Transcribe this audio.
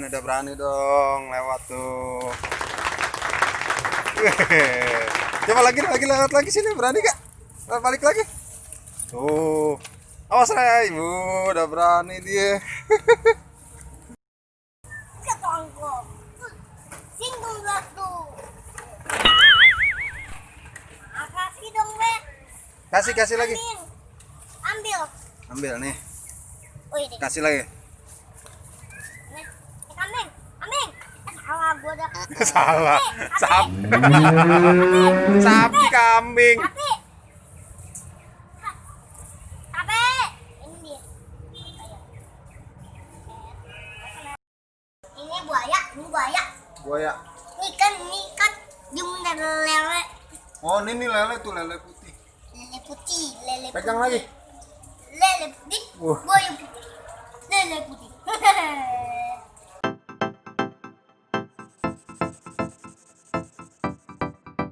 udah berani dong lewat tuh. Coba lagi lewat lagi sini, berani gak? Balik lagi. Tuh. Awas Ray, udah berani dia. Kasih lagi. Ambil nih. Kasih lagi. Salah gua dah. Salah. Sapi kambing. Ini dia. Ini buaya. Buaya. Ini kan jung dan lele. Oh, ini lele tuh, lele putih. Lele putih. Pegang lagi. Lele putih. Buaya putih.